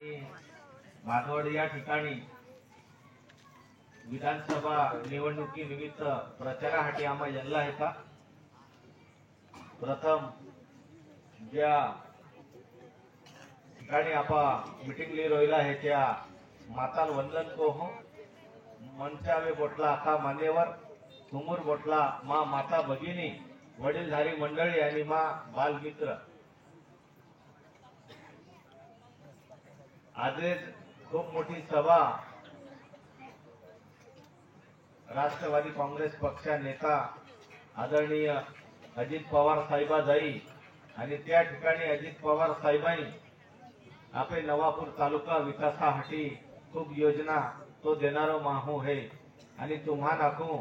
माधवड या ठिकाणी विधानसभा निवडणुकीनिमित्त प्रचारासाठी आम्हा यांना आहे का प्रथम ज्या ठिकाणी आपण मीटिंग ली रोयला आहे त्या माताल वंदन को हो मंचावे बोटला आखा मान्यवर तुमूर बोटला मा माता भगिनी वडीलधारी मंडळी आणि मा बालमित्र आज खूप मोठी सभा राष्ट्रवादी काँग्रेस पक्षा नेता आदरणीय अजित पवार साहेबा जाई आणि त्या ठिकाणी अजित पवार साहेबांनी आपले नवापूर तालुका विकासासाठी खूप योजना तो देणारो माहू है आणि तुम्हा नाखू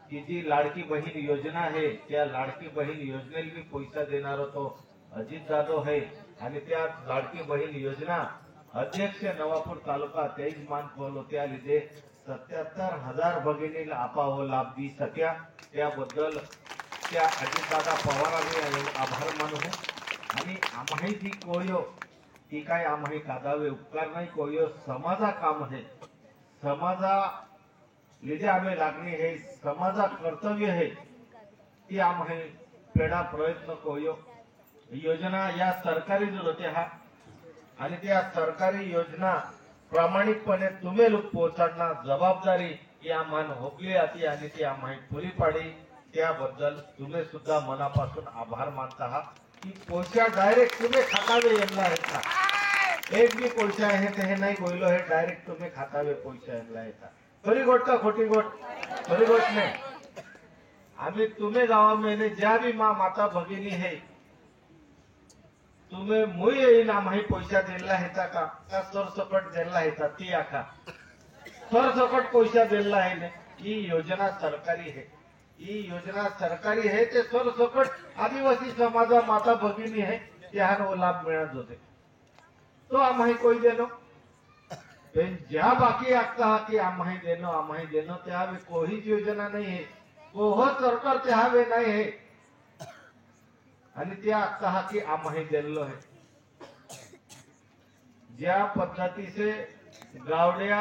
की जी लाडकी बहीण योजना है त्या लाडकी बहीण योजनेला भी पैसा देणारो तो अजित जाधव है आणि त्या लाडकी बहीण योजना अध्यक्ष नवापूर तालुका 23 मान खोल होत्या लिधे 77,000 भगिनीला आपाव लाभ दी सक्या त्याबद्दल त्या अजितदादा पवारांनी आभार मानू आणि आम्ही जी कोयो ती काय आम्ही कादावे उपकार नाही कोयो समाजा काम है समाजा लिधे आम्ही लागणी है समाजा कर्तव्य है ती आम्ही पेडा प्रयत्न कोयो योजना या सरकारी जो होते हा आणि त्या सरकारी योजना प्रामाणिकपणे तुम्ही लोक पोहोचणं जबाबदारी ही आम्हाला होकली जाते आणि ती आम्ही पुरी पाडी त्याबद्दल तुम्ही सुद्धा मनापासून आभार मानता आहात की पैसा डायरेक्ट तुम्ही खातावे यांना आहेत का एक भी पैसा आहे ते हे नाही बोललो हे डायरेक्ट तुम्ही खातावे पैसा यांना येतात खरी गोष्ट का खोटी गोष्ट खरी गोष्ट नाही आम्ही तुम्ही गावामध्ये ज्या भी माता भगिनी है तुम्ही मुई येईन आम्ही पैसा दिला हेता का सरसकट दिला हेता ती आका सरसकट पैसा दिला है ही योजना सरकारी है ही योजना सरकारी है ते सरसकट आदिवासी समाजा माता भगिनी है त्यान वो लाभ मिळत होते तो आम्ही कोई देनो ज्या बाकी आखता की आम्ही देनो त्या कोई योजना नहीं है कोह सरकार त्यावे नहीं है आणि त्या आखता की आम्ही दिलो है ज्या पद्धती से गावड्या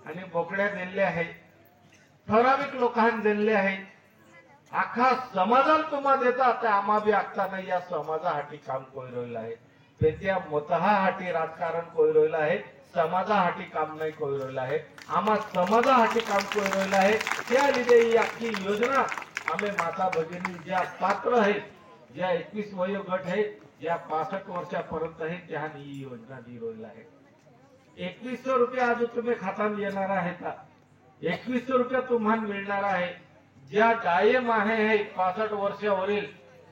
आणि बोकड्या दिल्या आहे ठराविक लोकांना दिल्या आहे आखा समाजाला तुम्हा देता त्या आम्हा बी आखता नाही या समाजासाठी काम कोई रोयला आहे ते त्या मतहासाठी राजकारण कोई रोयला आहे समाजासाठी काम नाही कोई रोयला आहे आम्हा समाजासाठी काम कोई रोयला आहे त्या लिधे ही आखी योजना आम्ही माता भगिनी ज्या पात्र आहे ज्या 21 वयो गट है ज्या 65 वर्षापर्यंत है त्या ही योजना दी रोयला आहे 2100 रुपये आज तुम्ही खात्यात येणार आहे का 2100 रुपये तुम्हाला मिळणार आहे ज्या कायम आहे 65 वर्षावरील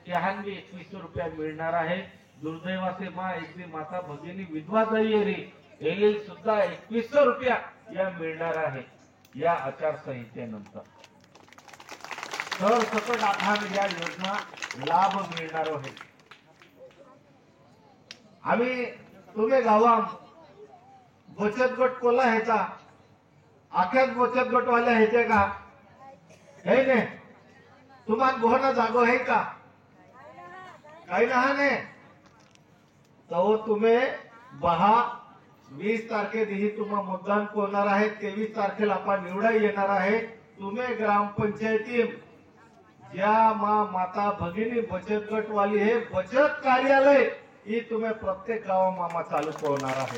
त्याहान भी 2100 रुपये मिळणार आहे दुर्दैवाचे एक माता भगिनी विधवा जाई रे येईल सुद्धा 2100 रुपया या मिळणार आहे या आचारसंहितेनंतर तर सकट आधार या योजना लाभ मिळणार आहे आम्ही तुम्ही गावात बचत गट कोला ह्याचा आख्याच बचत गटवाल्या ह्याचे का हे ने तुम्हाला गोहना जागो आहे का काही नाही तो तुम्ही 20 तारखेदिवशी तुम्हा मतदान करणार आहे 23 तारखेला आपण निवडाई येणार आहे तुम्ही ग्रामपंचायती ज्या माता भगिनी बचत गटवाली है बचत कार्यालय ही तुम्ही प्रत्येक गावा मामा चालू करणार आहे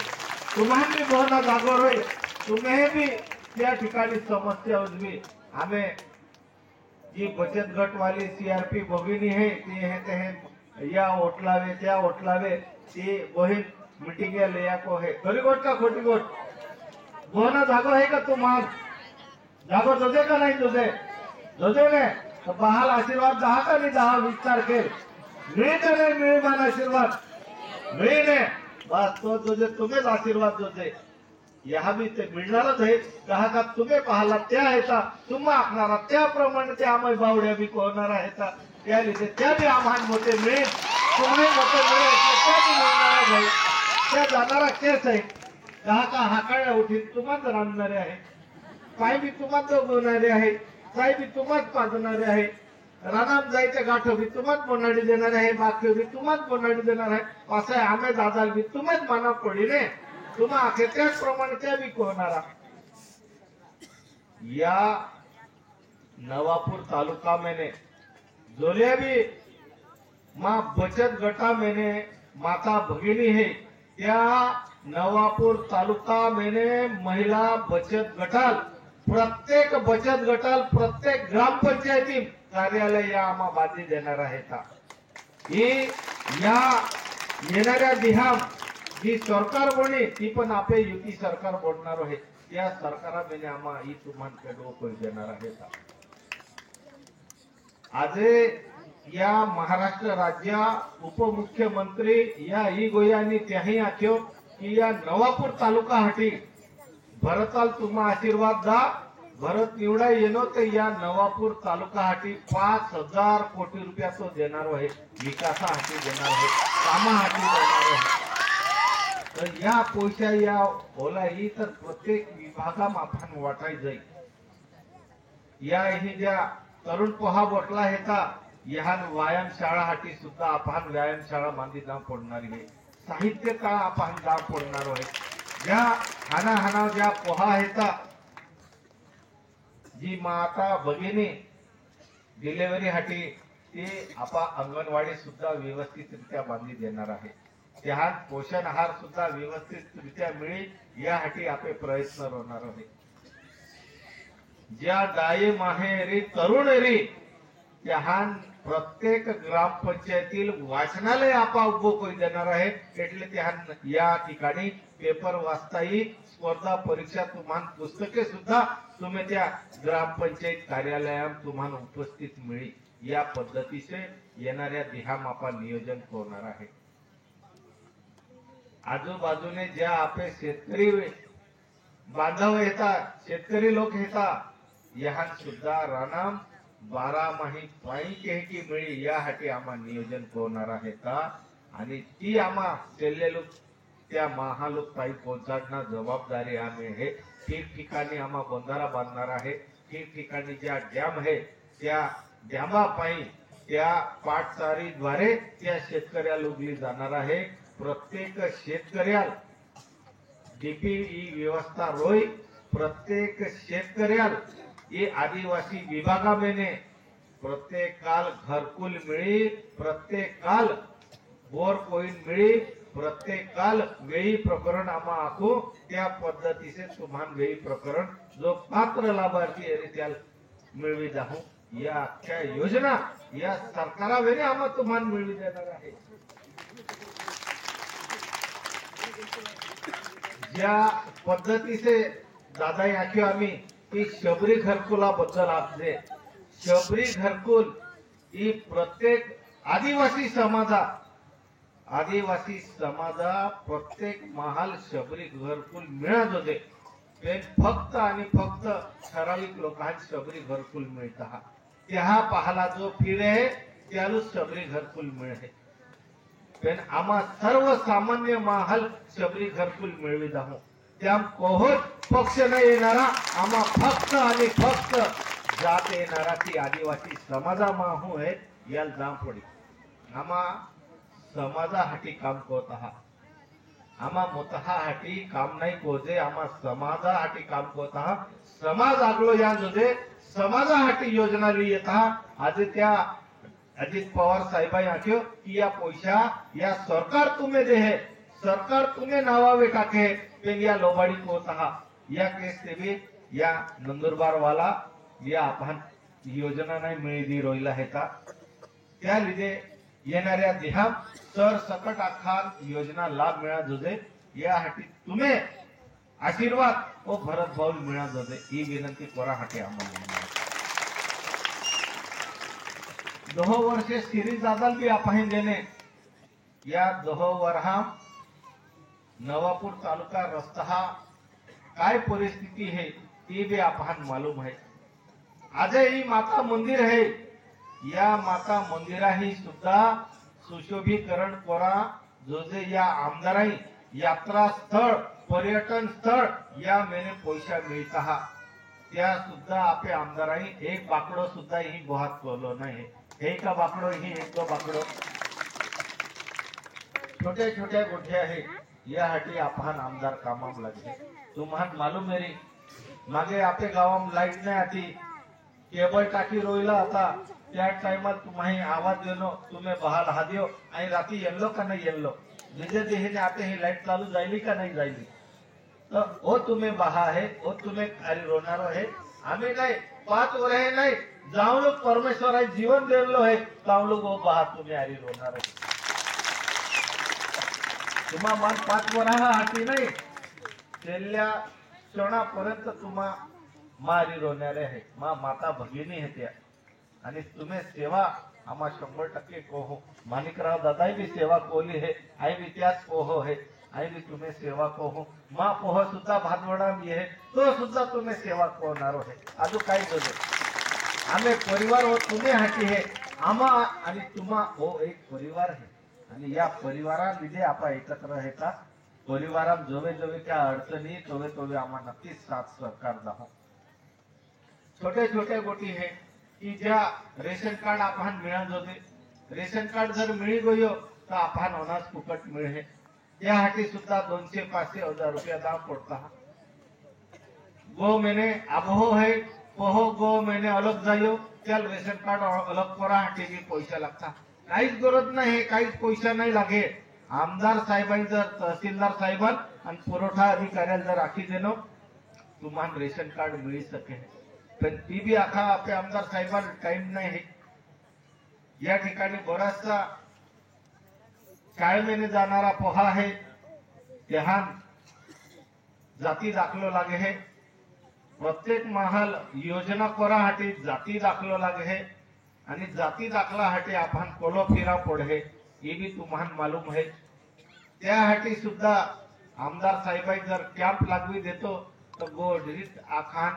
तुम्हाला भी बहुना जागोर होईल तुम्ही भी त्या ठिकाणी समस्या उजवी आम्ही जी बचत गटवाली सीआरपी भगिनी है ती है ते या ओटलावे त्या ओटलावे ती बहीण मीटिंग लिया को है खरी गोष्ट का खोटी गोष्ट बहुना जागो है का तुम्हाला जागो तुझे का नाही तुझे ने तो बहाल आशीर्वाद दहा का नाही 10-20 तारखेल मिळते नाही मिळमान आशीर्वाद मिळणे बस तो तुझे तुम्हीच आशीर्वाद दोते या भी ते मिळणारच आहे कहा का तुम्ही पाहला त्या येता तुम्हा आखणारा त्याप्रमाणे ते आम्ही बावड्या बी कोरणार आहेत त्या लिथे त्या बी आम्हाला मोठे मिळेल तुम्ही मोठे मिळेल त्या बी मिळणार आहे त्या जाणारा केस आहे कहा का हाकाळ्या उठीत तुम्हाच रांधणारे आहे पाय बी तुम्हाच बोलणारे आहे साई बी तुम्हाच पाजणारे आहे रानात जायच्या गाठ बी तुम्हाच बोनाडी देणार आहे बाकी बी तुम्हाच बोनाडी देणार आहे असं आम्ही दादा बी तुम्हाच माना पडी ने तुम्हा आखे त्याच प्रमाणे त्या बी होणारा या नवापूर तालुका मैंने जोलिया भी माँ बचत गटा मैंने माता भगिनी है त्या नवापूर तालुका मैंने महिला बचत गटाल प्रत्येक बचत गटाल प्रत्येक ग्रामपंचायती कार्यालय या आम्हा बांधी देणार आहेत ही या येणाऱ्या दिहाम जी सरकार बने ती पण आपे युती सरकार बोलणार आहे त्या सरकाराने आम्हा ही तुम्हाला डोकं देणार आहेत आज या महाराष्ट्र राज्य उपमुख्यमंत्री या ई गोयांनी त्याही आख्यो की या नवापूर तालुका हाटी भरताल तुम्हा आशीर्वाद दा भरत निवडा येनो तर या नवापूर तालुका हाटी 5,000 कोटी रुपया तो देणार आहे विकासासाठी देणार आहे कामासाठी देणार आहे तर या पैसा या ओला ही तर प्रत्येक विभागात आपण वाटाय जाईल या ही ज्या तरुण पोहा बोटला हेता यहान व्यायाम शाळा हाटी सुद्धा आपण व्यायाम शाळा बांधी दाम पडणारी आहे साहित्य का आपण दाम पडणार आहे ज्या हाना हाना ज्या पोहा हेता जी माता भगिनी डिलिव्हरी हाटी ते आपा अंगणवाडी सुद्धा व्यवस्थितरित्या बांधी देणार आहे त्या पोषण आहार सुद्धा व्यवस्थितरित्या मिळेल यासाठी आपले प्रयत्न होणार आहे ज्या दाई माहेरी तरुण री त्याहान प्रत्येक ग्रामपंचायतील वाचनालय आपा उभो करी देणार आहे એટલે त्याहान या ठिकाणी पेपर वाचता येईल स्पर्धा परीक्षा तुम्हाला पुस्तके सुद्धा तुम्ही त्या ग्रामपंचायत कार्यालयात तुम्हाला उपस्थित मिळेल या पद्धतीचे येणाऱ्या दिहाम आपण नियोजन करणार आहे आजूबाजूने ज्या आपले शेतकरी बांधव येतात शेतकरी लोक येतात यहान सुद्धा रानाम 12 माही पायी केहकी मिळी यासाठी आम्हा नियोजन करणार आहेत आणि ती आम्हा लोक त्या महालोक पायी पोहोचणार जबाबदारी आम्ही आहे ठिकठिकाणी आम्हा बंधारा बांधणार आहे ठिकठिकाणी ज्या डॅम आहे त्या डॅमा पायी त्या पाटचारीद्वारे त्या शेतकऱ्याला उगली जाणार आहे प्रत्येक शेतकऱ्याला डीपी व्यवस्था रोय प्रत्येक शेतकऱ्याला ये आदिवासी विभागा में प्रत्येक काल घरकुल मिली प्रत्येक काल बोर कोइन मिली प्रत्येक काल वेळी प्रकरण आम्हा आखो त्या पद्धती से तुम्हाला वेळी प्रकरण जो पात्र लाभार्थी आहे त्याला मिळवी जाऊ या अख्ख्या योजना या सरकाराने आम्हा तुम्हाला मिळवी देणार आहे ज्या पद्धती से दादा आखियो आम्ही की शबरी घरकुला बद्दल आपले शबरी घरकुल ही प्रत्येक आदिवासी समाजा प्रत्येक महाल शबरी घरकुल मिळत होते ते फक्त आणि फक्त ठराविक लोकांना शबरी घरकुल मिळत त्या पाहला जो फिरे त्याला शबरी घरकुल मिळते पण आम्हा सर्वसामान्य महाल शबरी घरकुल मिळवी जाऊ त्या कोहोत पक्ष न येणारा आम्हा फक्त आणि फक्त जात येणारा ती आदिवासी समाजामाहू आहे याला जाम पडी आम्हा समाजासाठी काम करत आहात आम्हा मोतहासाठी काम नाही कोजे आम्हा समाजासाठी काम करत आहात समाज आगलो या जोदे समाजासाठी योजना लिहित आहात आज त्या अजित पवार साहेबाई आख्यो की या पैसा या सरकार तुम्हें दे है सरकार तुम्हें नावावे टाके पेन या लोबाड़ी पोता या केस ते भी या नंदुरबार वाला या आपण योजना नाही मिळली रोईला हेता त्या लिदे येणाऱ्या दिहाम सर सकट आखान योजना लाभ मिळा जोदे यासाठी तुम्ही आशीर्वाद ओ भरत भाऊ मिळा जोदे ही विनंती कोरासाठी आम्हाला 2 वर्षे सिरीज आदल भी आपण देणे या 2 वर्षा नवापूर तालुका रस्ता काय परिस्थिती है ती भी आपण मालूम है आज ही माता मंदिर है या माता मंदिरा ही सुद्धा सुशोभीकरण करा जो जे या आमदाराई यात्रा स्थळ पर्यटन स्थळ या मेने पैसा मिळता हा त्या सुद्धा आपे आमदाराई एक बाकडो सुद्धा ही बोहात करलो नाही हे का बाकडो ही एक दो बाकडो छोटे छोटे गोठे आहे यासाठी आपण आमदार कामाक लागले. तुम्हाला मालूम आहे रे, मागे आपल्या गावात लाईट नाही आती, केबल टाकी रोयला आता त्या टाइमात तुम्ही आवाज देनो तुम्ही बहाल हा देव आणि रात्री येल्लो का नाही येल्लो म्हणजे देहने आपले ही लाईट चालू जायली का नाही जायली. तर हो तुम्ही बहा आहे, हो तुम्ही खाली रोणार आहे. आम्ही नाही 5 वर्ष नाही जाऊन लोक परमेश्वरा जीवन दिलो आहे ताऊ लोक हो बहा तुम्ही आरी रोणार आहे. तुम्हा मन 5 वर्ष हाती नाही तेल्या क्षणापर्यंत तुम्हा मारी रोवणारे आहे. माता भगिनी आहे त्या आणि तुम्ही सेवा आम्हा 100% कोहो. माणिकराव दादाही भी सेवा कोली है, आई भी त्याच कोहो है, आई भी तुम्ही सेवा कोहो. मा पोह सुद्धा भातवडा मी आहे तो सुद्धा तुम्ही सेवा कोणारो है. अजून काही जोडे आम्ही परिवार हो तुम्ही हाती है आम्हा आणि तुम्हा हो एक परिवार है आणि या परिवारा लिधे आपण एकत्र राहता. परिवारात जोवे जोवे त्या अडचणी तोवे तोवे आम्हा नक्कीच साथ सहकार दाहो. छोटे छोटे गोटी है की ज्या रेशन कार्ड आपण मिळत होते, रेशन कार्ड जर मिळी गयो तर आपण अनाज फुकट मिळे. त्यासाठी सुद्धा 200-500 रुपया दाम पडता. गो मैंने अबहो है पोहो गो मैंने अलग जायो त्या रेशन कार्ड अलग करा भी पैसा लागता. काहीच गरज नाही, काहीच पैसा नाही लागे. आमदार साहेबांनी जर तहसीलदार साहेबां आणि पुरवठा अधिकाऱ्याला जर आखी देनो तुम्हाला रेशन कार्ड मिळू सके. पण ती बी आखा आपल्या आमदार साहेबांना टाइम नाही है. या ठिकाणी बराचसा शाळेमध्ये जाणारा पोहा आहे त्याहा जाती दाखलो लागे है. प्रत्येक महाल योजना करासाठी जाती दाखलो लागे है आणि जाती दाखलासाठी आपण कोलो फिरा पडे हे बी तुम्हाला मालूम है. त्यासाठी सुद्धा आमदार साहेबाई जर कॅम्प लागवी देतो तर गोडरीत आखान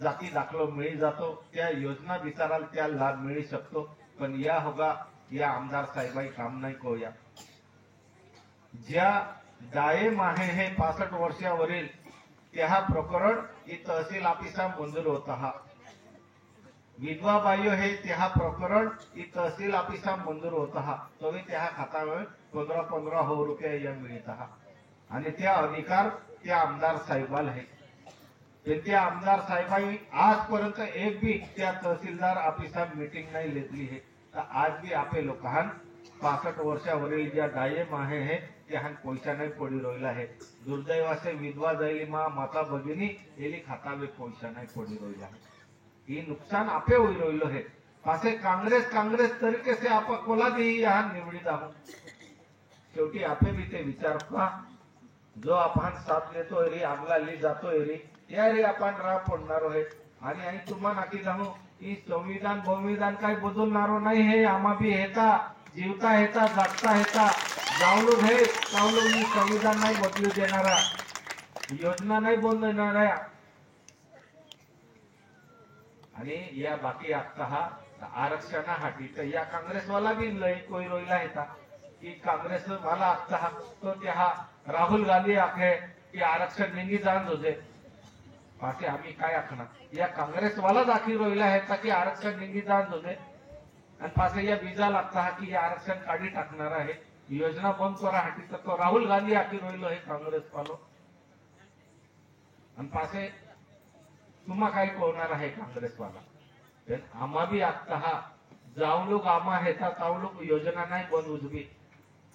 जाती दाखलो मिळी जातो. त्या योजना विचाराल त्या लाभ मिळू शकतो. पण या होगा या आमदार साहेबाई काम नाही कोया. ज्या डाये माहे हे 65 वर्षावरील त्या प्रकरण ही तहसील ऑफिसा मंजूर होता. हा विधवा बायो हे त्या प्रकरण ही तहसील ऑफिसा मंजूर होता. हा तो त्या खात्यावर 15-15 रुपये या मिळत हा आणि त्या अधिकार त्या आमदार साहेबाला आहे. त्या आमदार साहेबांनी आजपर्यंत एक भी त्या तहसीलदार ऑफिसा मीटिंग नाही घेतली है. तर आज भी आपले लोकांना 65 वर्षावरील ज्या डाये माहे है त्या पैसा नाही पडी रोयला है. दुर्दैवासे विधवा जायली माता भगिनी एली खातावे पैसा नाही पडी रोयला है. ये नुकसान आपे हुई रोइलो है. पासे कांग्रेस तरीके से आप कोला दी यहाँ निवडीत आहो. शेवटी आपे भी ते विचार का जो आपण साथ लेतो रे आगला ली जातो रे त्या रे आपण राह पडणारो है. आणि तुम्हाला नाकी जाणू ही संविधान काही बदलणारो नाही है. आम्हा भी हेता जीवता हेता जागता हेता जाऊन हे जाऊन मी संविधान नाही बदलू देणारा, योजना नाही बनवणारा. आणि या बाकी आता हा आरक्षणासाठी तर या काँग्रेसवाला बी लय कोई रोयला येता की काँग्रेस मला आता हा तो त्या राहुल गांधी आखे की आरक्षण निघी जाण होते. पासे आम्ही काय आखणार या काँग्रेसवाला दाखी रोयला आहे की आरक्षण निघी जाण होते. आणि पासे या बीजा लागता हा की आरक्षण काढी टाकणार आहे. योजना बंद करासाठी तर तो राहुल गांधी आखी रोयलो हे काँग्रेस वालो. आणि पासे तुम्हा काही कोणार आहे काँग्रेसवाला. आम्हा बी आता हा जाऊ लोक आम्हा हेता ताऊ लोक योजना नाही बंद उजवी.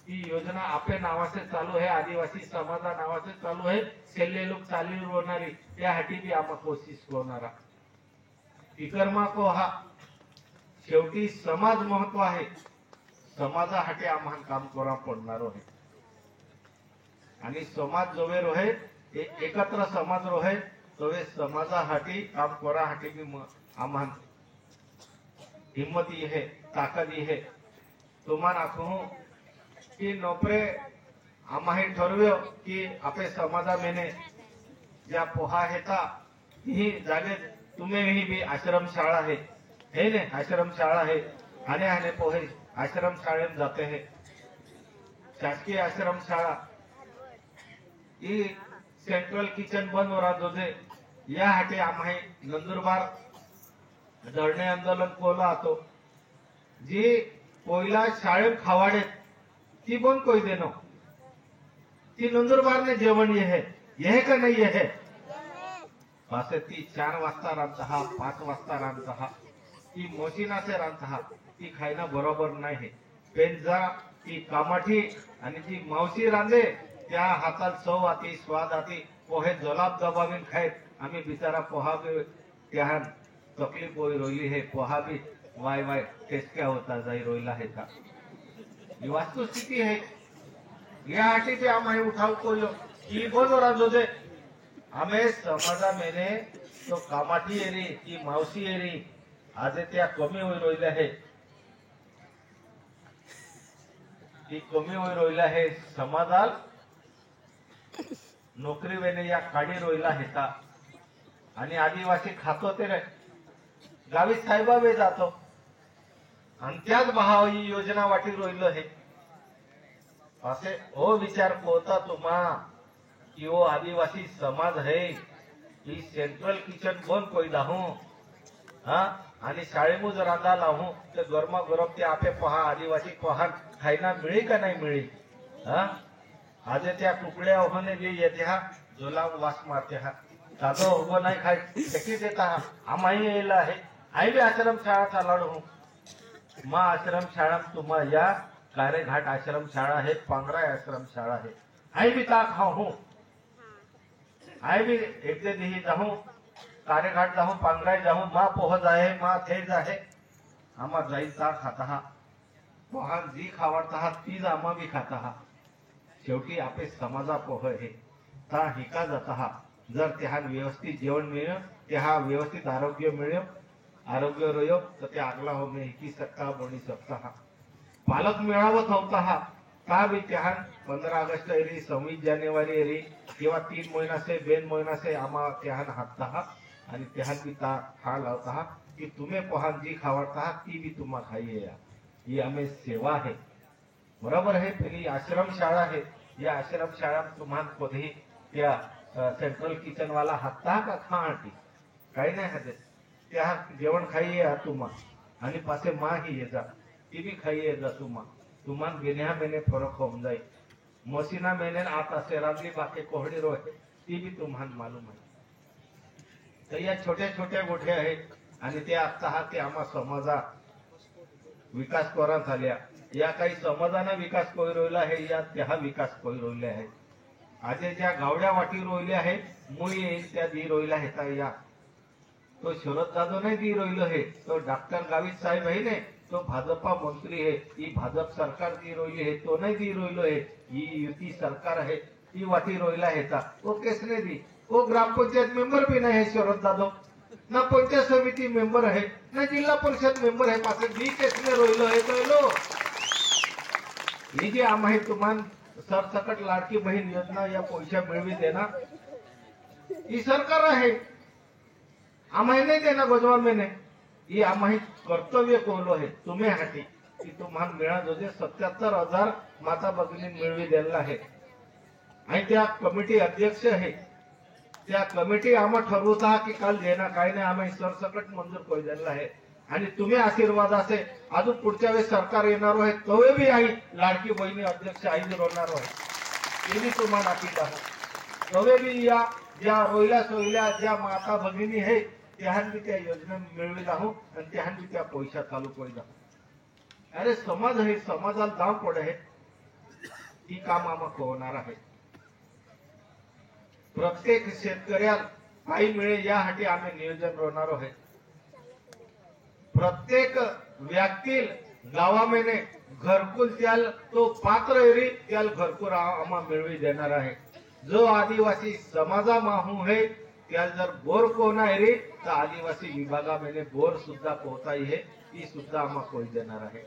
ती योजना आपल्या नावाचे चालू आहे, आदिवासी समाजा नावाचे चालू आहे. सेल्ले लोक चालू होणारी त्यासाठी बी आम्हा कोशिश होणारा. फिकरमा को हा शेवटी समाज महत्व आहे. समाजासाठी आम्हाला काम करा पडणार आहे. आणि समाज जोवे रोहे एकत्र समाज रोहे तोवे समाजासाठी काम करासाठी बी आम्हाला हिम्मती है ताकदी है. तुम्हाला आखू की नोपरे आम्हा हे ठरव्यो की आपले समाजा मेने ज्या पोहा हेता ही जागे तुम्ही ही बी आश्रम शाळा है हे ने आश्रम शाळा है. आने पोहे आश्रम शाळेत जाते है. शासकीय आश्रम शाळा ही सेंट्रल किचन बंद राहत होते. यासाठी आम्ही नंदुरबार धरणे आंदोलन कोला होतो. जी पहिला शाळेत खावाडे ती बंद कोई देनो ती नंदुरबार ने जेवण ये है का नाही है पासे ती 4 वाजता रांधता 5 वाजता रांधता ती मोशिनाचे रांधता ती खायना बरोबर नाही पेंजा ती कामाठी आणि ती मावशी रांधे त्या हातात चव आती स्वाद आती पोहे जलाब दबावीन खायत आम्ही बिचारा पोहा बी त्या तकलीफ होई रोली है पोहा भी वाय वाय टेस्क्या होता जाई रोयला है का ही वस्तुस्थिती है यासाठी ते आम्ही उठाव कोयो की बोलरा जोजे आम्ही समाजा मेने तो कामाठी एरी ती मावशी एरी आज त्या कमी होई रोयला है ती कमी होई रोयला है समाजाल नोकरी वेने या काढी रोयला हेता आणि आदिवासी खातो ते रे गावी साहेबावे जातो आणि त्याच भाव ही योजना वाटी रोयलो हे असे हो विचार कोता तुम्हा कि वो आदिवासी समाज है ही सेंट्रल किचन बन कोई दाहू हा आणि शाळेमूज रांधा लावू ते गरमा गरम ते आपे पहा आदिवासी पहा खायना मिळी का नाही मिळी हा आज त्या कुकड्या होने जे येते हा जोला वास मारते हा दादो उभो नाही खाय किती देता हा आम्हाही यायला आहे आई भी आश्रम शाळा चालवू मा आश्रम शाळा तुम्हा या कारेघाट आश्रम शाळा है पांगरा आश्रम शाळा है आई भी ता खाऊ आई भी एक दे दी जाऊ कारेघाट जाऊ पांगरा जाऊ मा पोह जाए मा थे जाए आम्हा जाई ता खाता हा पोहा जी खावडता हा तीच आम्हा भी खाता हा शेवटी आपले समाजा पोह हे ता हिका जाता हा जर त्या व्यवस्थित जेवण मिळेल त्या व्यवस्थित आरोग्य मिळेल आरोग्य रयो तर ते आगला हो में हिकी सकता बनी सकता हा पालक मेळावत होता हा का भी त्या 15 ऑगस्ट एरी 26 जानेवारी एरी किंवा 3 महीना से 2 महीना से आम्हा त्या हातता हा आणि त्या भी ता हा लावता हा की तुम्ही पोहा जी खावडता हा ती भी तुम्हा खाइए या ही आम्ही सेवा आहे बरोबर है पहली आश्रम शाळा है या आश्रम शाळा तुम्हाला कधी त्या सेंट्रल किचन वाला हातता का खाटी काही नाही हाते त्या जेवण खाइए तुम्हा आणि पासे मा ही ये जा ती भी खाइए जा तुम्हा बिन्या मेने फरक होऊन जाईल मशीना मेने आता शेरातली बाकी कोहडी रोहे ती भी तुम्हाला मालूम आहे तर या छोट्या छोट्या गोष्टी आहेत आणि ते आता हा ते आम्हा समाजा विकास करा झाल्या या काही समाजाने विकास कोई रोयला आहे या त्या विकास कोई रोयले आहे आज ज्या गावड्या वाटी रोयल्या आहेत मुळी येईल त्या दी रोयला हेता या तो शरद जाधव नाही दी रोयलो है तो डॉक्टर गावित साहेब है ने तो भाजपा मंत्री है ही भाजप सरकार दी रोयली है तो नहीं दी रोयलो है ही युती सरकार है ती वाटी रोयला हेता वो किसने दी वो ग्राम पंचायत मेंबर भी नहीं है शरद जाधव ना पंचायत समिति मेंबर है ना जिला परिषद मेंबर है पासे दी किसने रोयलो है तो लो ही जी आम्ही तुम्हाला सरसकट लाडकी बहीण योजना या पैसा मिळवी देना ही सरकार आहे आम्ही नाही देना गजवान मैंने ये आम्ही कर्तव्य कोलो है तुम्ही हाती की तुम्हाला मिळा जो 77,000 माता भगिनी मिळवी द्यायला आहे आणि त्या कमिटी अध्यक्ष आहे त्या कमिटी आम्हा ठरवता की काल देना काय नाही आम्ही सरसकट मंजूर करू द्यायला आहे आणि तुम्ही आशीर्वाद असे अजून पुढच्या वेळेस सरकार येणार आहे तवे बी आई लाडकी बहिणी अध्यक्ष आई रोवणार आहे ते तुम्हाला नाकी दाखव तवे बी या ज्या रोयल्या सोयल्या ज्या माता भगिनी आहे त्याहान बी त्या योजना मिळवी जाऊ आणि त्याहान बी त्या पैसा चालू करू जाऊ अरे समाज आहे समाजाला दाम पडे आहे ती काम आम्हा होणार आहे प्रत्येक शेतकऱ्याला काही मिळे यासाठी आम्ही नियोजन रोवणार आहे प्रत्येक व्यक्ती गावामेने घरकुल त्याल तो पात्र एरी त्याल घरकुल आम्हा मिळवी देणार आहे जो आदिवासी समाजा माहू है त्याल जर बोर कोना एरी तर आदिवासी विभागा मेने बोर सुद्धा पोहताई है ती सुद्धा आम्हा कोई देणार आहे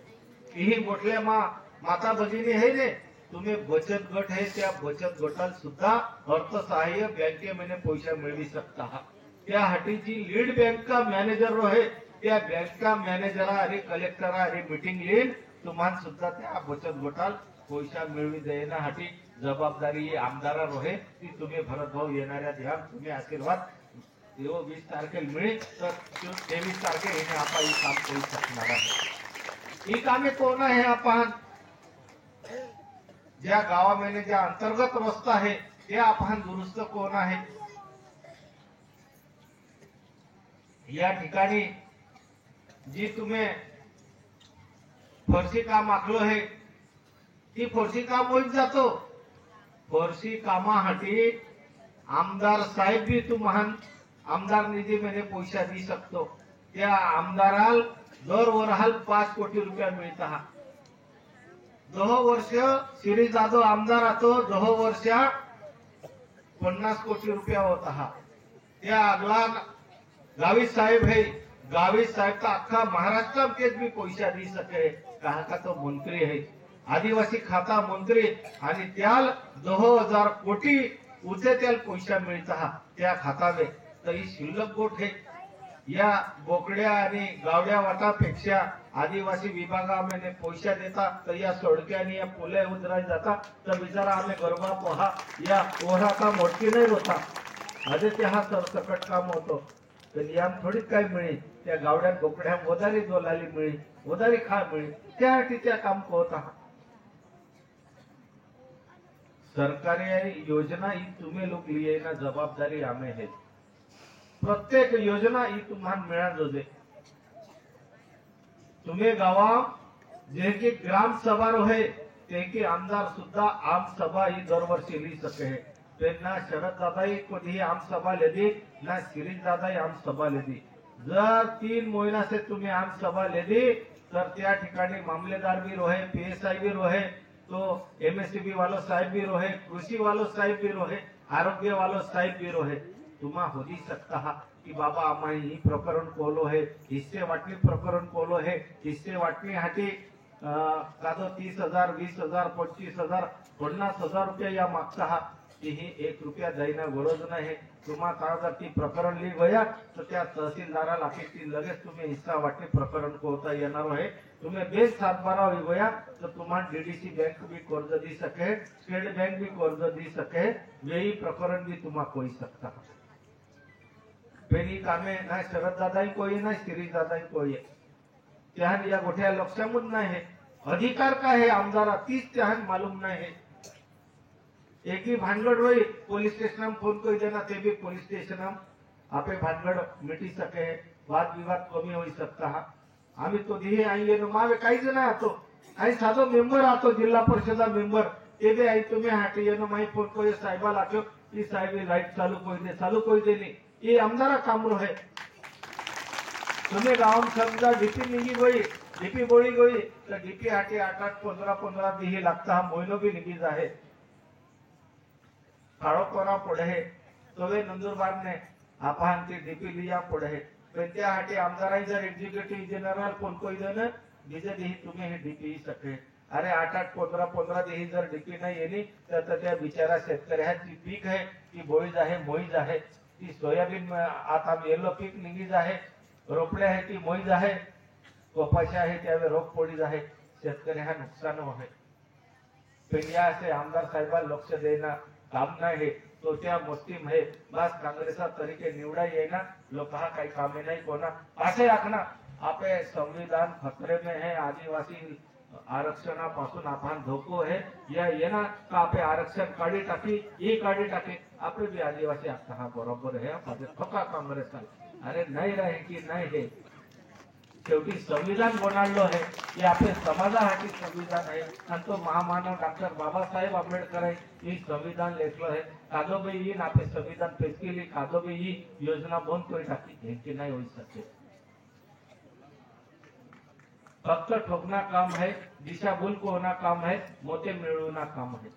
ही मोठल्या माता भगिनी है ने तुम्ही बचत गट है त्या बचत गटाला सुद्धा अर्थसहाय्य बँके मेने पैसा मिळवी सकता त्या हाटीची लीड बँक का मॅनेजर रहे त्या बँक का मॅनेजर आणि कलेक्टर आणि मीटिंग लेन तुम्हाला सुद्धा त्या बचत गटाला पैसा मिळवी देण्यासाठी जबाबदारी आमदारा रोहे ती तुम्ही भरत भाऊ येणाऱ्या ध्यान तुम्ही आशीर्वाद 20 तारखेला मिळेल तर 23 तारखे येणे आपण ही काम करू शकणार आहे ही कामे कोण आहे आपण ज्या गावामध्ये ज्या अंतर्गत रस्ता आहे ते आपण दुरुस्त कोण आहे. या ठिकाणी जी तुम्ही फरशी काम आखलो आहे ती फरशी काम होत जातो. फरशी कामासाठी आमदार साहेब भी तुम्हान आमदार निधी मध्ये पैसा दी शकतो. त्या आमदाराल दर वरहाल 5 कोटी रुपया मिळता. 10 वर्ष श्री जाधव आमदार आतो 10 वर्ष 50 कोटी रुपया होता. त्या अगला गावित साहेब है. गावित साहेब का अख्खा महाराष्ट्र के भी पैसा दी सके कहा का तो मंत्री है. आदिवासी खाता मंत्री आणि त्याल 10,000 कोटी उसे त्याल पैसा मिळता त्या खातावे. तर ही शिल्लक गोट है. या बोकड्या आणि गावड्या वाटापेक्षा आदिवासी विभागामध्ये पैसा देता तर या सडक्याने या पुले उतराय जाता तर बिचारा आम्ही गरबा पोहा या पोहा का मोठी नाही होता. आधी ते हा सरसकट काम होतो. तर या थोडीच काय मिळेल. त्या गावड्या बोकड्या वदारी दोलाली मिळेल वदारी खा मिळेल त्यासाठी त्या काम होता. सरकारी योजना ही तुम्ही लोक लिए ना जबाबदारी आम्ही है. प्रत्येक योजना ही तुम्हाला मिळाल होते. तुम्ही गावात जे की ग्राम सभा रहे ते की आमदार सुद्धा आम सभा ही दरवर्षी ली सके. ना शरद दादाई कधी आम सभा लेदी ना शिरीष दादाई आम सभा लेदी. जर 3 महीना से तुम्ही आम सभा लेदी तर त्या ठिकाणी मामलेदार भी रहे पीएसआई भी रहे तो एमएससीबी वालों साहेब भी रहे कृषि वालों साहेब भी रहे आरोग्य वालों साहेब भी रहे. तुम्हा होदी सकता हा की बाबा आम्ही ही प्रकरण कोलो है हिस्से वाटणी प्रकरण कोलो है हिस्से वाटणी हाती कादो 30,000 20,000 25,000 50,000 रुपया या मागता हा. ही 1 रुपया जाईना गरज नाही. तुम्हा जर ती प्रकरण ली गया तर त्या तहसीलदाराला ती लगेच तुम्ही हिस्सा वाटणी प्रकरण कोता येणार आहे. तुम्ही बेस 7/12 गया तर तुम्हाला डीडीसी बैंक भी कर्ज दी सके स्टेट बैंक भी कर्ज दी सके. यही प्रकरण भी तुम्हा कोई सकता. पेनी कामे ना शरद दादाई कोई ना शिरीष दादाई कोई त्याहन या गोठ्या लक्षामून नाही है. अधिकार काय है आमदारा तीच त्याहन मालूम नाही है. एक ही भानगड रही पुलिस स्टेशन फोन कर देना ते भी पुलिस स्टेशन आपे भानगड मिटी सके वाद विवाद कमी हो सकता हा. आम्ही तो दिहे आई मावे काही जण आतो आई साधो मेंबर आतो जिल्हा परिषदा मेंबर ते बी आई तुम्ही हाटे येणं माही फोन कर साहेबा लाख्यो की साहेब लाईट चालू कोई देनी ये आमदारा काम रहे. तुम्ही गाँव समजा डीपी निघी गई डीपी बोली गई तर डीपी हाटे 8-8 15-15 दिही लागता. हा महिनो भी निघी जाहे काळो कोणा पुढे तवे नंदुरबार ने आपण ती डीपी लिया पुढे पण त्या हाटे आमदाराई जर एक्झिक्युटिव्ह जनरल कोण कोई देन बिजे दिही तुम्ही हे डीपी सके. अरे 8-8 15-15 दिही जर डीपी नाही येली तर त्या बिचारा शेतकऱ्याची पीक है ती बोळीज आहे मोईज आहे. ती सोयाबीन आता येलो पीक निघीज आहे रोपडे आहे ती मोईज आहे कपाशी आहे त्यावे रोग पोळीज आहे. शेतकऱ्या नुकसान आहे. पण या असे आमदार साहेबा लक्ष देना काम नाही तो त्या मुस्लिम है बस कांग्रेसा तरीके निवडा येना लोग हा काही कामे नाही कोना असे आखना. आपे संविधान खतरे में है. आदिवासी आरक्षणापासून आपण धोको है या येना का आपे आरक्षण काढी टाकी ही काढी टाके आपे भी आदिवासी आता हा बरोबर है. फका काँग्रेस अरे नाही रहे की नाही है. शेवटी संविधान बनाडलो है ये आपले समाजासाठी संविधान आहे आणि तो महामानव डॉक्टर बाबासाहेब आंबेडकर आहे. ही संविधान लेखलो है कादोबाई ही आपले संविधान पेश केली कादोबाई ही योजना बंद करी टाकी हे की नाही होई सके. फक्त ठोकना काम है दिशा भूल को होना काम है मोते मिळवना काम है.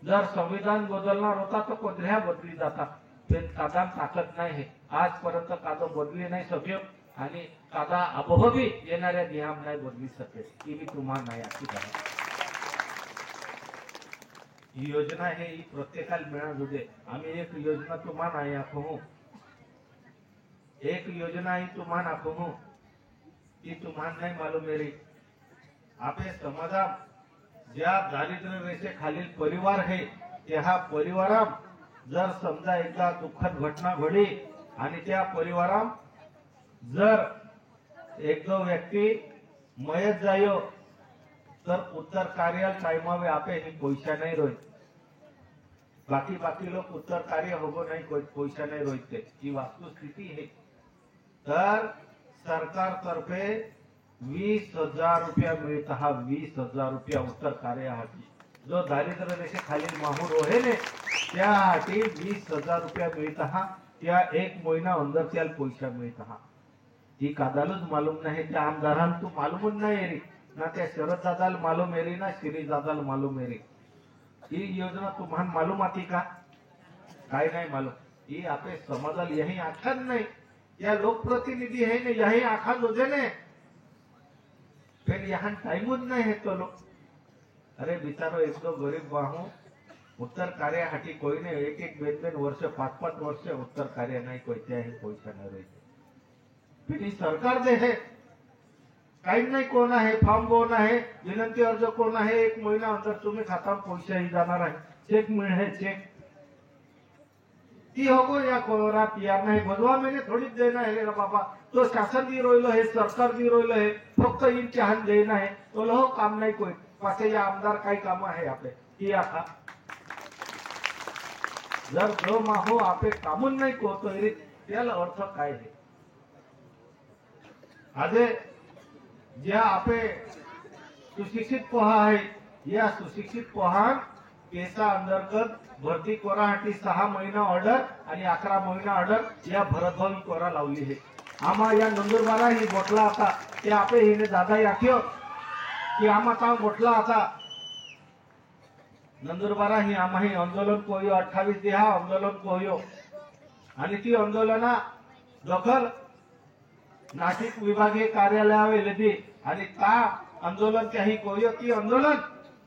जर संविधान बदलणार होता तो कोणत्या बदली जाता पण कादा ताकद नाही है. आजपर्यंत कादो बदली नाही सक्यो आणि कादा अबोहबी येणाऱ्या नियम नाही बदली सके की मी तुम्हाला नाही अशी ही योजना है ही प्रत्येकाला मिळणार होते. आम्ही एक योजना तुम्हाला नाही आखू एक योजना ही तुम्हाला आखू की तुम्हाला नाही मालूम मेरी. आपले समाजा ज्या दारिद्र्य रेषे खालील परिवार है त्या परिवारात जर समजा एकदा दुःखद घटना घडी आणि त्या परिवारात जर एक दो व्यक्ती मयत जायो तर उत्तर कार्य टाइम में आपे ही पैसा नहीं रोई बाकी लोग उत्तर कार्य होगो नहीं कोई पैसा नहीं रोईते ही वस्तुस्थिती है। तर सरकार तर्फे 20,000 रुपया मिळता हा 20,000 रुपया उत्तर कार्यासाठी जो दारिद्र्य रेषेखालील माहूर रोहे ने त्यासाठी 20,000 रुपया मिळता हा त्या एक महीना अंदर त्याल पैसा मिळता हा ही कादालच मालूम नाही त्या आमदारांना तू मालूम नाही रे ना त्या शरद दादाला मालूम आहे ना श्री दादाला मालूम आहे ही योजना तुम्हाला मालूम आती का काय नाही मालूम ही आपले समाजाला यही आखा नहीं या लोक प्रतिनिधि है ने यही आखा दोजे ने फिर यहाँ टाइम नहीं है तो लोग अरे बिचारो एक दो गरीब बाहू उत्तर कार्यासाठी कोई ने एक बेन वर्ष 5-5 वर्ष उत्तर कार्य नहीं कोई त्याही पैसा नहीं रही फिर सरकार दे है काही नाही कोण आहे फॉर्म कोण आहे विनंती अर्ज कोण आहे एक महीना अंदर तुम्ही खाता पैसा ही जाणार आहे चेक मिळे चेक ती होगो या कोरा पीआर नाही भगवा मैंने थोड़ी देना है रे बाबा तो शासन दी रोइलो है सरकार दी रोइलो है फक्त इन चाहन देना है तो लो काम नहीं कोई पासे या आमदार काही काम है आपे की आखा जर जो माहो आपे कामून नाही को तो त्याला अर्थ काय है आजे ज्या आपे सुशिक्षित पोहा है या सुशिक्षित पोहा पैसा अंतर्गत भरती कोरासाठी 6 महीना ऑर्डर आणि 11 महीना ऑर्डर या भरतभावी कोरा लावली है आमा या नंदुरबारा ही गोठला आता ते आपे हिने दादा याख्यो की आमा ता गोठला आता नंदुरबारा ही आमा ही आंदोलन कोयो 28 दिहा आंदोलन कोयो आणि ती आंदोलना दखल नाशिक विभागीय कार्यालयावे लेदी आणि ता आंदोलन त्याही कोयो ती आंदोलन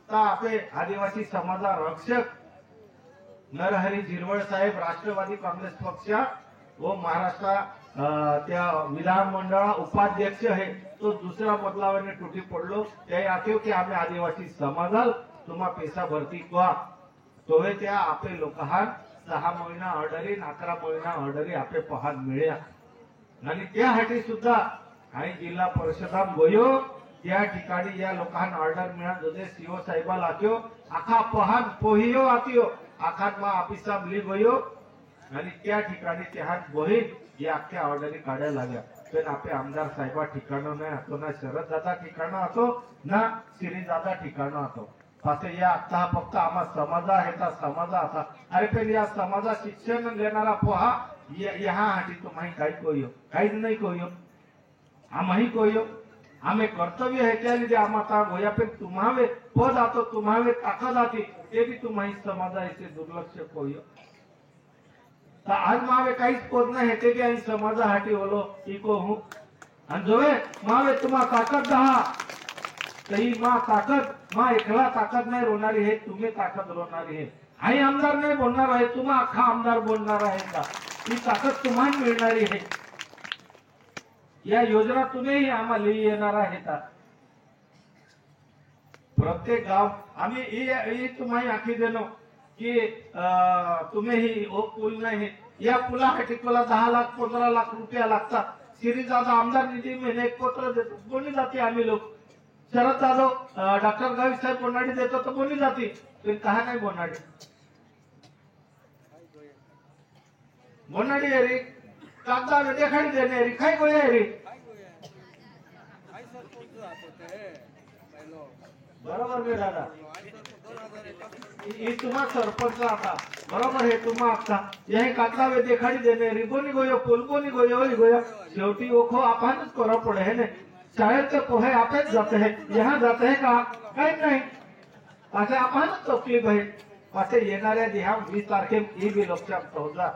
ता आपे आदिवासी समाजा रक्षक नरहरी झिरवळ साहेब राष्ट्रवादी काँग्रेस पक्ष व महाराष्ट्र त्या विधानमंडळ उपाध्यक्ष है तो दुसरा बदलावाने तुटी पडलो त्या आख्यो की आम्ही आदिवासी समाजाल तुम्हा पैसा भरती का तो त्या आपे लोकांना 6 महीना ऑर्डरी 11 महीना ऑर्डरी आपे पहान मिळ्या आणि त्यासाठी सुद्धा आणि जिल्हा परिषदात गोयो त्या ठिकाणी या लोकांना ऑर्डर मिळाल जसे सीओ साहेबा लाख्यो आखा पहान पोहियो आतियो आखात मा ऑफिसा मिली गयो आणि त्या ठिकाणी त्या बोहित या अख्ख्या ऑर्डरी काढायला लागल्या पण आपले आमदार साहेबा ठिकाणं नाही असतो ना शरद दादा ठिकाणं असो ना श्री दादा ठिकाणं असो पासे या आता फक्त आम्हा समाजा आहे त्या समाजा आता अरे पण या समाजा शिक्षण देणारा पोहा यहाँ तुम्हारी काही कोयो काही नहीं कोयो आम्ही कोयो आम्ही कर्तव्य है क्या लीजिए आम गोया पे तुम्हारे पद आतो तुम्हारे ताकद आती ते भी तुम्हारी समाजा ऐसे दुर्लक्ष कोयो तर आज मावे काहीच पद नाही है ते भी आई समाजासाठी ओलो इको हूँ आणि जोवे मावे तुम्हा ताकद दहा तही माँ ताकद माँ एकला ताकद नाही रोनारी है तुम्हें ताकद रोनारी है आई आमदार नाही बोलणार आहे तुम्हा अख्खा आमदार बोलणार आहे का ही ताकद तुम्हाला मिळणारी है या योजना तुम्ही आम्हाला येणार आहे का प्रत्येक गाव आम्ही तुम्हाला आखी देनो की तुम्ही ही ओ पूल नाही या पुलासाठी तुला 10 लाख 15 लाख रुपया लागतात श्रीदादा आमदार निधी महिने एक पत्र देतो कोणी जाते आम्ही लोक शरद जाधव डॉक्टर गावी साहेब बोनाडी देतो तर कोणी जाते पण कहा नाही बोनाडी बोनाडी रे कागदा देखाडी देणे रे काय गोया रे बरोबर रे दादा ये तुम्हा सरपंच आता बरोबर है तुम्हा आता यही कागदा वे देखाडी देणे रे कोणी गोयो पोल कोणी गोयो होई गोया शेवटी ओखो आपणच करा पडे है ने शायद तो पोहे आपच जाते हैं यहाँ जाते हैं का काही नाही पासे आपणच तकलीफ आहे पासे येणाऱ्या दिहा 20 तारखे ही बी लक्षात ठेवजा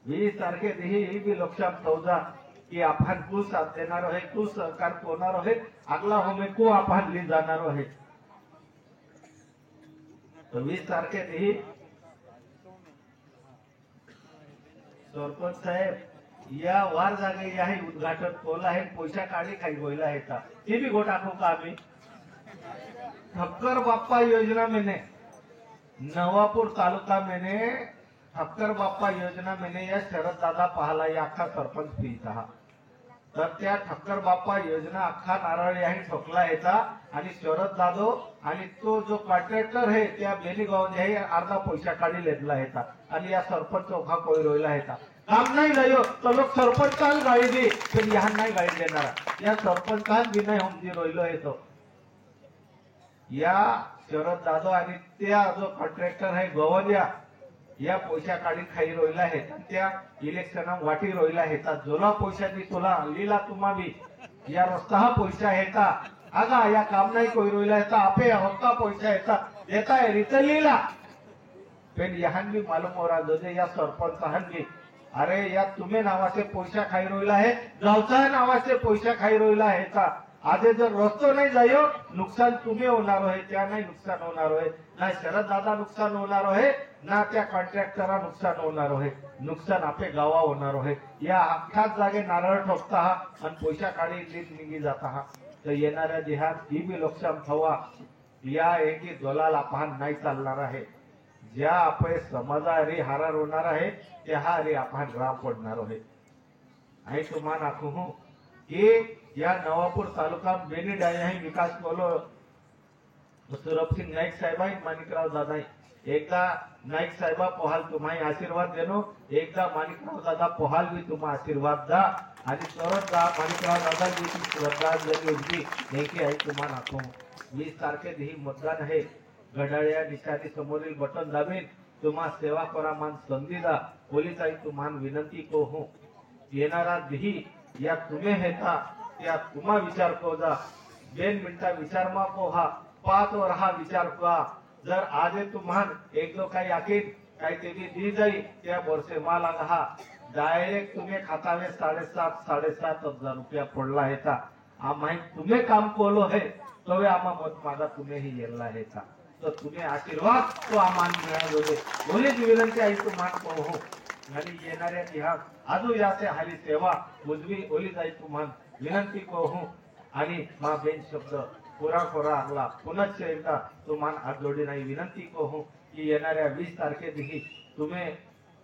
20 तारखे ही बी लक्षात ठेवजा की आपण तू साथ देणार आहे तू सरकार कोणार आहे अगला होमे को आपण ली जाणार आहे तो 20 तारखे ही सरपंच साहेब या वार जागे याही उद्घाटन कोला है पैसा काढी काही गोयला है का ते भी गोटा को का आम्ही ठक्कर बाप्पा योजना मैंने नवापूर तालुका मैंने ठक्कर बाप्पा योजना मैंने या शरद दादा पहाला या अख्खा सरपंच पीता तर त्या ठक्कर बाप्पा योजना अख्खा नारळ आहे ठोकला येता आणि शरद जाधव आणि तो जो कॉन्ट्रॅक्टर आहे त्या बेनी गावने आहे अर्धा पैसा काढी लेतला येता आणि या सरपंच ओखा कोई रोयला येता काम नाही जायो तर लोक सरपंचाला गाडी दे पण ह्या नाही गाडी देणार या सरपंचाला बी नाही होमजी रोयलो येतो या शरद जाधव आणि त्या जो कॉन्ट्रॅक्टर आहे गवल्या या पैसा काढी खाई रोयला आहेत आणि त्या इलेक्शनात वाटी रोयला आहेत जोला पैसा दी तुला लिला तुम्हा बी या रस्ता हा पैसा येता आगा या काम नाही कोई रोयला येता आपे हक्का पैसा येता देता है रीत लिला पण यहान भी मालूम हो रहा जोजे या सरपंच हन भी अरे या तुम्ही नावाचे पैसा खाई रोयला आहे गावचा नावाचे पैसा खाई रोयला आहे का आधे जर रस्तो नाही जायो नुकसान तुम्ही होणार आहे त्या नाही नुकसान होणार आहे ना शरद दादा नुकसान होणार आहे ना त्या कॉन्ट्रॅक्टरा नुकसान होणार आहे नुकसान आपले गावा होणार आहे या अख्खाच जागे नारळ ठोकता हा आणि पैसा काढी लीत निघी जाता हा तर येणाऱ्या देहात ही बी लोकशाम थवा या एकी दलाल अपहान नाही चालणार आहे ज्या आपले समाजा रे हारार होणार आहे त्या हा रे अपहान राम पडणार आहे आणि तुम्हाला आखू हूं कि या नवापूर तालुका बेनी डायही विकास बोलो सुरभ सिंह नाईक साहेब माणिकराव दादा एकदा नाईक साहेबा पोहाल तुम्हाला आशीर्वाद देनो एकदा माणिकराव दादा पोहाल भी तुम्हाला आशीर्वाद दा आणि तरच दा माणिकराव दादा जी श्रद्धांजली होती नेकी आहे तुम्हाला आखो 20 तारखेत ही मतदान आहे घड्याळ्या निशाणी समोरील बटन दाबीन तुम्हा सेवा करा मान संधी दा पोलीस आई तुम्हाला विनंती को हो येणारा दिही या तुम्ही हेता त्या तुम्हा विचार को जा 2 मिनिटा विचार मा को हा 5 वर हा विचार का जर आजे तुम्हान एक दो काही आखिर काही तेजी दी जाई त्या वर्षे मा लागा हा डायरेक्ट तुम्ही खातावे 7.5 हजार रुपया पडला हेता आम्ही तुम्ही काम कोलो है तो आम्हा मत माझा तुम्ही ही येला हेता तो तुम्ही आशीर्वाद तो आम्हाला मिळाले बोलीच विनंती आहे तुम्हाला को हो आणि येणाऱ्या इतिहास आजू याचे हाली सेवा उजवी ओली जाई तुम्हाला विनंती को हो आणि मा बेन शब्द पुरा कोरा आगला पुनश्च एकदा तुम्हाला हात जोडी नाही विनंती को हो की येणाऱ्या 20 तारखेदिनी तुम्ही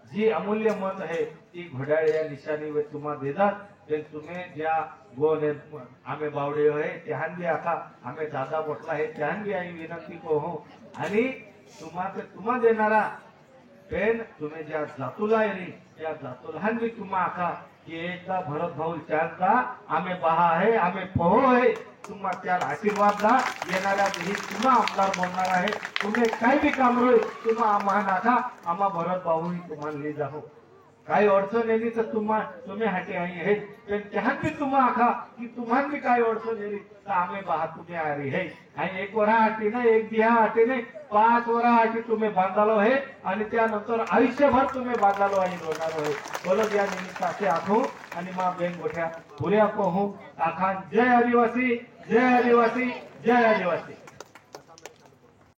जी अमूल्य मत आहे ती घड्याळ या निशाणीवर तुम्हाला देतात ते तुम्ही ज्या गोन आम्ही बावडे आहे त्याहान बी आता आम्ही दादा बोटला आहे त्याहान बी आई विनंती को हो आणि तुम्हा देणारा पेन तुम्ही ज्या जातुला येईल त्या जातुलान बी तुम्हा आखा की एकदा भरत भाऊ चारदा आम्ही बहा आहे आम्ही पोहो आहे तुम्हा त्याला आशीर्वाद दा येणाऱ्या दिवशी तुम्हा आमदार बोलणार आहे तुम्ही काही बी काम रोय तुम्हा आम्हा नाका आम्हा भरत भाऊ तुम्हाला ले जाहो काही अडचण येली तर तुम्ही हाटे आई आहे पण त्याहान बी तुम्हा आखा की तुम्हाला बी काही अडचण येली तर आम्ही बहा तुम्ही आरी है आणि 1 वरा हाटी नाही 1 दिहा हाटी नाही 5 वरा हाटी तुम्ही बांधालो आहे आणि त्यानंतर आयुष्यभर तुम्ही बांधालो आहे होणार आहे बोलत या निमित्ताचे आखो आणि मा बेन गोठ्या पुऱ्या को हो आखान जय आदिवासी जय आदिवासी जय आदिवासी।